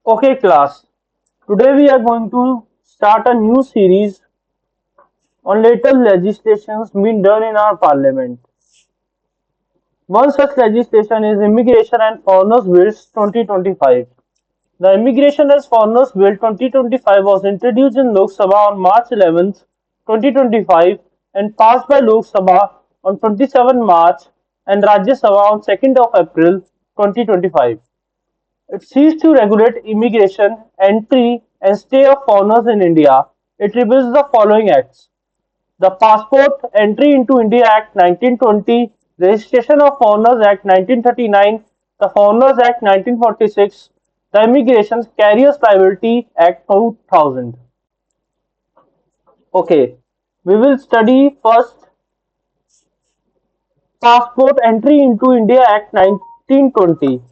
Okay, class. Today we are going to start a new series on latest legislations being done in our parliament. One such legislation is Immigration and Foreigners Bill 2025. The Immigration and Foreigners Bill 2025 was introduced in Lok Sabha on March 11, 2025 and passed by Lok Sabha on 27 March and Rajya Sabha on 2nd of April 2025. It seeks to regulate immigration, entry, and stay of foreigners in India. It repeals the following acts: the Passport Entry into India Act 1920, Registration of Foreigners Act 1939, the Foreigners Act 1946, the Immigration Carriers Liability Act 2000. Okay, we will study first Passport Entry into India Act 1920.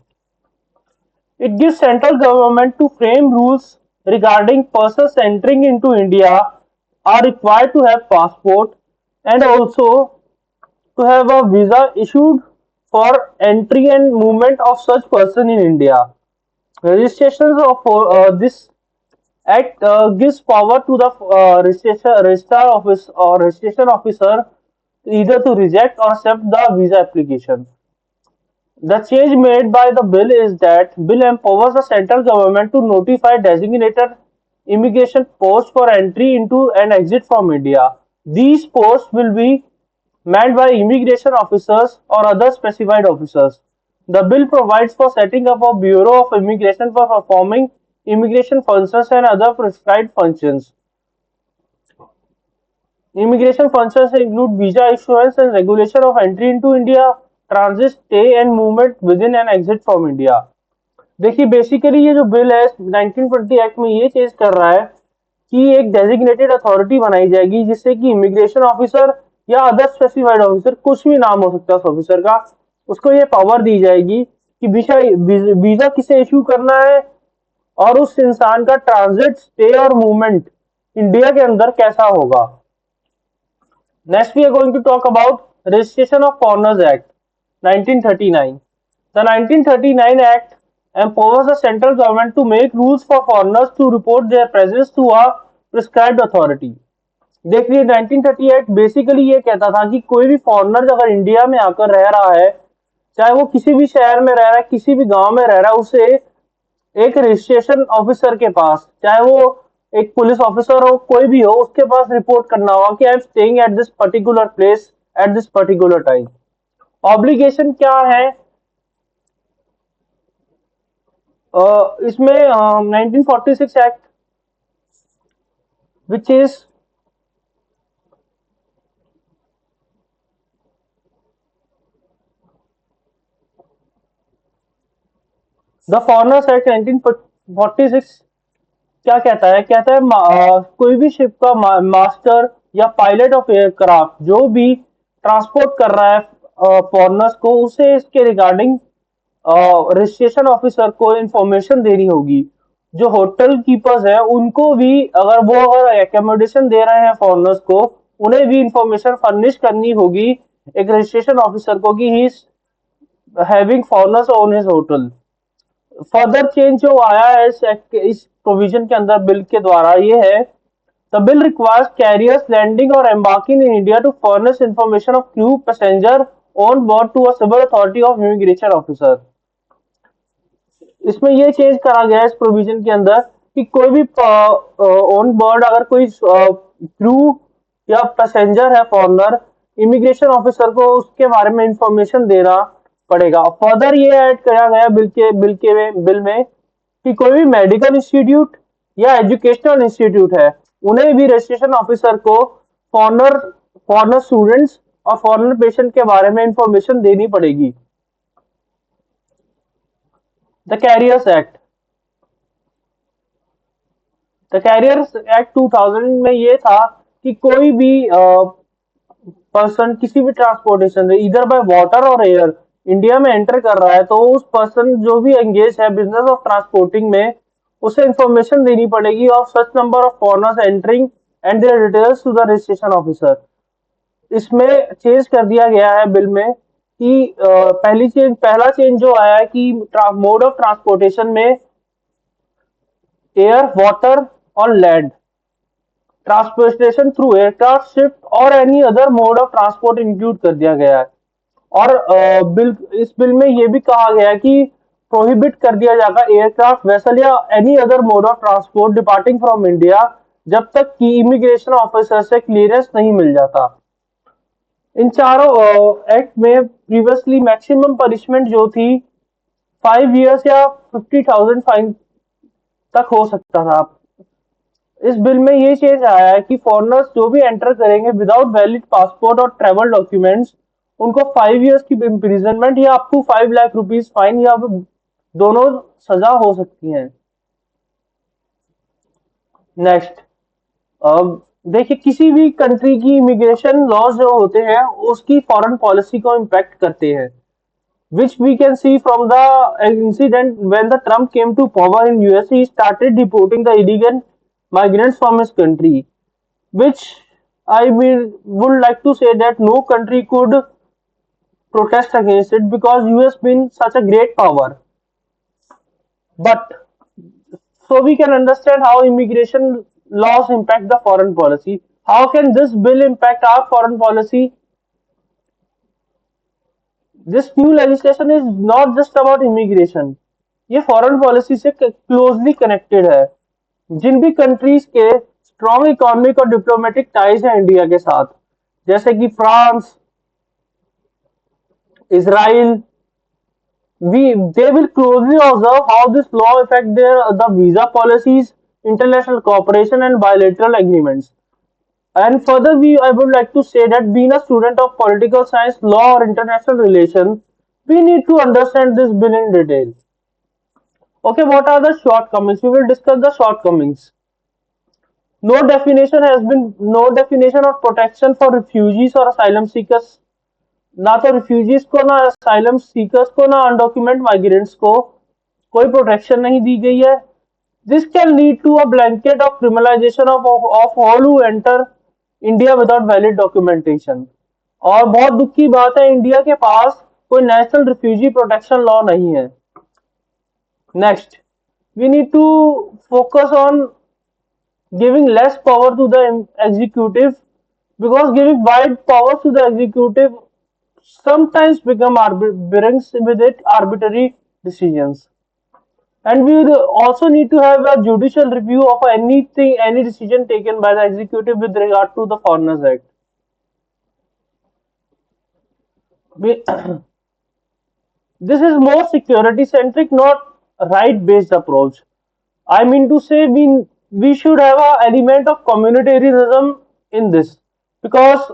It gives central government to frame rules regarding persons entering into India are required to have passport and also to have a visa issued for entry and movement of such person in India. Registrations of this act gives power to the registrar office or registration officer either to reject or accept the visa application. The change made by the bill is that bill empowers the central government to notify designated immigration posts for entry into and exit from India. These posts will be manned by immigration officers or other specified officers. The bill provides for setting up a Bureau of Immigration for performing immigration functions and other prescribed functions. Immigration functions include visa issuance and regulation of entry into India, transit, stay and movement within and exit from India. देखिए basically ये जो bill है 1920 act में ये change कर रहा है कि एक डेजिग्नेटेड अथॉरिटी बनाई जाएगी जिससे कि इमिग्रेशन ऑफिसर या अदर स्पेसिफाइड ऑफिसर, कुछ भी नाम हो सकता है उस ऑफिसर का, उसको ये पावर दी जाएगी कि वीजा किसे इशू करना है और उस इंसान का ट्रांजिट, स्टे और मूवमेंट इंडिया के अंदर कैसा होगा. Next, we are going to talk about Registration of Foreigners Act 1939. The 1939 Act empowers the central government to make rules for foreigners to report their presence to a prescribed authority. देखिए 1938 act basically ये कहता था कि कोई भी foreigner अगर India में आकर रह रहा है, चाहे वो किसी भी शहर में रह रहा है, किसी भी गांव में रह रहा है, उसे एक रजिस्ट्रेशन ऑफिसर के पास, चाहे वो एक पुलिस ऑफिसर हो, कोई भी हो, उसके पास रिपोर्ट करना होगा कि I am staying at this particular place at this particular time. Obligation क्या है इसमें 1946 act which is the foreigners act 1946 क्या कहता है? कहता है कोई भी शिप का मास्टर या पायलट ऑफ एयरक्राफ्ट जो भी ट्रांसपोर्ट कर रहा है फॉरेनर्स को, उसे इसके रिगार्डिंग रजिस्ट्रेशन ऑफिसर को इंफॉर्मेशन देनी होगी. जो होटल कीपर्स है उनको भी, अगर एकोमोडेशन दे रहे हैं फॉरेनर्स को, उन्हें भी इंफॉर्मेशन फर्निश करनी होगी एक रजिस्ट्रेशन ऑफिसर को कि he is having foreigners on his hotel. Further change जो आया है इस प्रोविजन के अंदर बिल के द्वारा ये है, the bill requires carriers landing और embarking in India to furnish information of crew passenger on board to a civil authority of immigration officer. इसमें ये चेंज करा गया है इस प्रोविजन के अंदर कि कोई भी ऑन बोर्ड अगर कोई क्रू या पैसेंजर है फॉरनर, इमिग्रेशन ऑफिसर को उसके बारे में इंफॉर्मेशन देना पड़ेगा. फर्दर ये ऐड किया गया बिल में कि कोई भी मेडिकल इंस्टीट्यूट या एजुकेशनल इंस्टीट्यूट है, उन्हें भी रजिस्ट्रेशन ऑफिसर को फॉरनर फॉरनर स्टूडेंट्स और फॉरनर पेशेंट के बारे में इंफॉर्मेशन देनी पड़ेगी. The carriers act the carriers act 2000 में ये था कि कोई भी पर्सन किसी भी ट्रांसपोर्टेशन से इधर बाय वाटर और एयर इंडिया में एंटर कर रहा है, तो उस पर्सन जो भी एंगेज है बिजनेस ऑफ ट्रांसपोर्टिंग में, उसे इंफॉर्मेशन देनी पड़ेगी of such number of foreigners entering and their details to the registration officer. इसमें चेंज कर दिया गया है बिल में कि पहला चेंज जो आया है कि मोड ऑफ ट्रांसपोर्टेशन में एयर, वाटर और land transportation through aircraft, ship और any other mode of transport include कर दिया गया है। और बिल इस बिल में ये भी कहा गया है कि प्रोहिबिट कर दिया जाएगा एयरक्राफ्ट, वेसल या any other mode of transport departing from India जब तक कि इमिग्रेशन ऑफिसर से क्लियरेंस नहीं मिल जाता। इन चारों एक्ट में प्रीवियसली मैक्सिमम पनिशमेंट जो थी 5 years या 50,000 फाइन तक हो सकता था। इस बिल में ये चेंज आया है कि फॉरेनर्स जो भी एंटर करेंगे विदाउट वैलिड पासपोर्ट और ट्रैवल डॉक्यूमेंट्स, उनको 5 years की इम्प्रिजनमेंट या up to 5 lakh rupees fine या दोनों सजा हो सकती हैं। नेक्स्ट, देखिए किसी भी कंट्री की इमिग्रेशन लॉज जो होते हैं उसकी फॉरेन पॉलिसी को इम्पैक्ट करते हैं, which we can see from the incident when the Trump came to power in US. He started deporting the illegal migrants from his country, which would like to say that no country could protest against it because US been such a great power. But so we can understand how immigration laws impact the foreign policy. How can this bill impact our foreign policy? This new legislation is not just about immigration. ये foreign policy से closely connected है। जिन भी countries के strong economic और diplomatic ties हैं India के साथ, जैसे कि France, Israel, they will closely observe how this law affect the visa policies, international cooperation and bilateral agreements. And further, I would like to say that being a student of political science, law or international relations, we need to understand this bill in detail. Okay, what are the shortcomings? We will discuss the shortcomings. No definition of protection for refugees or asylum seekers. ना तो refugees को, ना asylum seekers को, ना undocumented migrants को कोई protection नहीं दी गई है। This can lead to a blanket of criminalization of all who enter India without valid documentation. और बहुत दुख की बात है, इंडिया के पास कोई नेशनल रिफ्यूजी प्रोटेक्शन लॉ नहीं है। Next, we need to focus on giving less power to the executive, because giving wide powers to the executive sometimes brings with it arbitrary decisions. And we will also need to have a judicial review of any decision taken by the executive with regard to the Foreigners Act. This is more security centric, not right based approach. I mean to say, we should have an element of communitarianism in this, because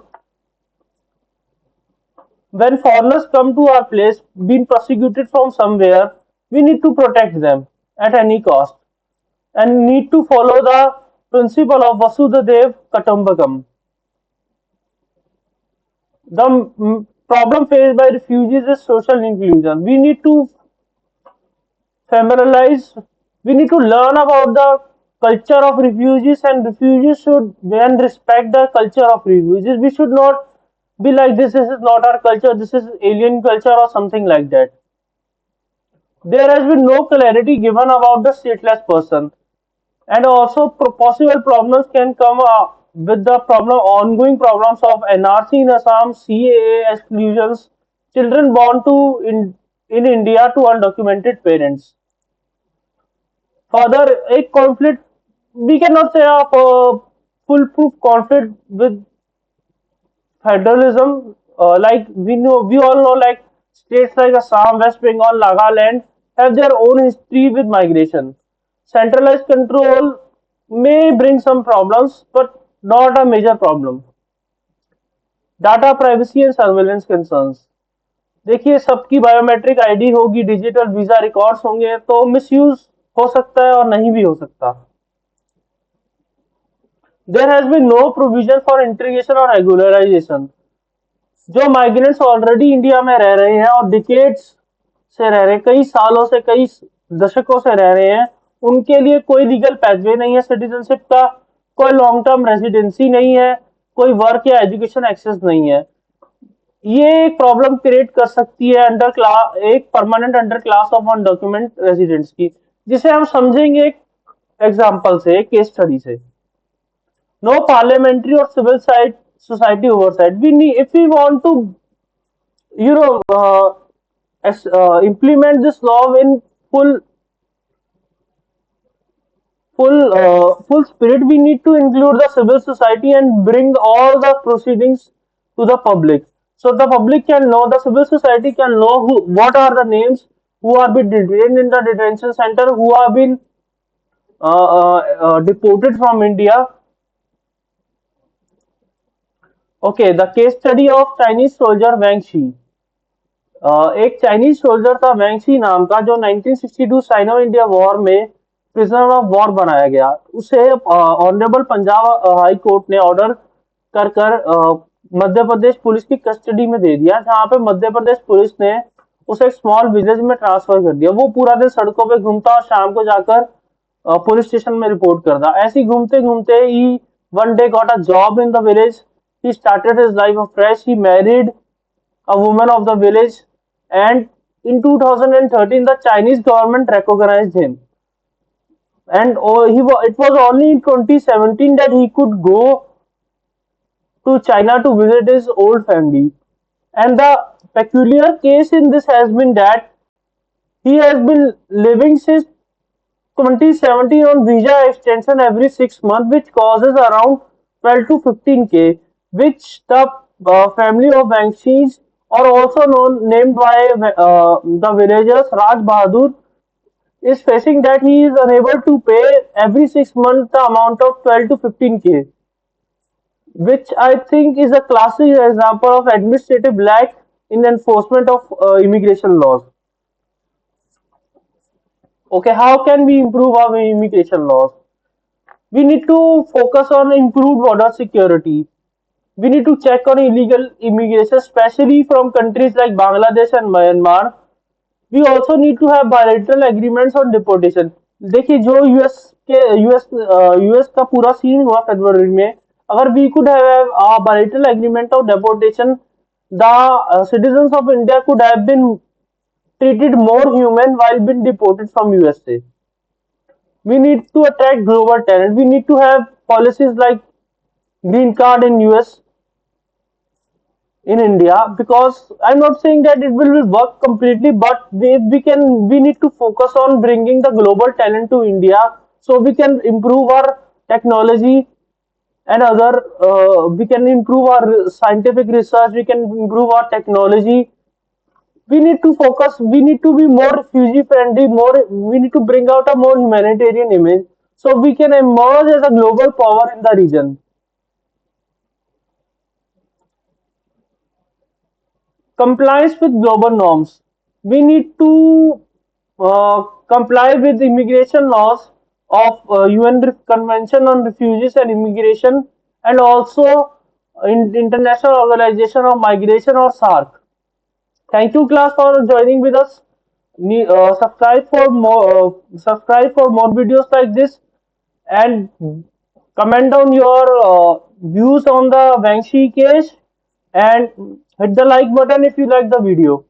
when foreigners come to our place being persecuted from somewhere, we need to protect them at any cost and need to follow the principle of Vasudhaiv Kutumbakam. The problem faced by refugees is social inclusion. We need to familiarize, we need to learn about the culture of refugees, and refugees should then respect the culture of refugees. We should not be like this is not our culture, this is alien culture or something like that. There has been no clarity given about the stateless person, and also possible problems can come with the ongoing problems of NRC in Assam, CAA exclusions, children born in India to undocumented parents. Further, a conflict, we cannot say a foolproof conflict with federalism. Like we all know, like states like Assam, West Bengal, Nagaland have their own history with migration. Centralized control may bring some problems, but not a major problem. Data privacy and surveillance concerns. देखिए, सबकी biometric ID होगी, digital visa records होंगे, तो misuse हो सकता है और नहीं भी हो सकता। There has been no provision for integration और रेगुलराइजेशन। जो माइग्रेंट्स ऑलरेडी इंडिया में रह रहे हैं और डिकेड्स से रह रहे हैं, कई सालों से, कई दशकों से रह रहे हैं, उनके लिए कोई लीगल पैथवे नहीं है सिटीजनशिप का, कोई लॉन्ग टर्म रेजिडेंसी नहीं है, कोई वर्क या एजुकेशन एक्सेस नहीं है। ये एक प्रॉब्लम क्रिएट कर सकती है एक permanent under class of undocument residents की, जिसे हम समझेंगे एग्जाम्पल से, केस स्टडी से. No parliamentary or civil society oversight. We need, if we want to, you know, implement this law in full full spirit, we need to include the civil society and bring all the proceedings to the public, so the public can know, the civil society can know what are the names who are been detained in the detention center, who have been deported from India. Okay, the case study of Chinese soldier Wang Shi. एक Chinese soldier था वैंगशी नाम का, जो 1962 cyano India war में prisoner of war बनाया गया. उसे honourable Punjab high court ने ऑर्डर कर कर मध्य प्रदेश पुलिस की कस्टडी में दे दिया, जहां पे मध्य प्रदेश पुलिस ने उसे एक स्मॉल विलेज में ट्रांसफर कर दिया. वो पूरा दिन सड़कों पे घूमता और शाम को जाकर पुलिस स्टेशन में रिपोर्ट करता. ऐसे ही घूमते घूमते ही one day got a job in the village. He started his life fresh. He married a woman of the village, and in 2013 the Chinese government recognized him, and it was only in 2017 that he could go to China to visit his old family. And the peculiar case in this has been that he has been living since 2017 on visa extension every 6 months, which causes around 12 to 15K, which the family of Banshees are also named by the villagers Raj Bahadur is facing, that he is unable to pay every 6 months the amount of 12 to 15K, which I think is a classic example of administrative lack in enforcement of immigration laws. Okay, how can we improve our immigration laws? We need to focus on improved border security. We need to check on illegal immigration, especially from countries like Bangladesh and Myanmar. We also need to have bilateral agreements on deportation. देखिए, जो US का पूरा scene हुआ फरवरी में, अगर we could have a bilateral agreement of deportation, the citizens of India could have been treated more human while being deported from USA. We need to attract global talent. We need to have policies like green card in US, in India, because I'm not saying that it will work completely, but we need to focus on bringing the global talent to India, so we can improve our technology and other we can improve our scientific research, we can improve our technology. We need to focus, we need to be more refugee friendly, more, we need to bring out a more humanitarian image, so we can emerge as a global power in the region. Compliance with global norms. We need to comply with immigration laws of UN Convention on Refugees and Immigration, and also in International Organization of Migration, or SARC. Thank you, class, for joining with us. Subscribe for more videos like this, and comment down your views on the Wangshi case, and hit the like button if you like the video.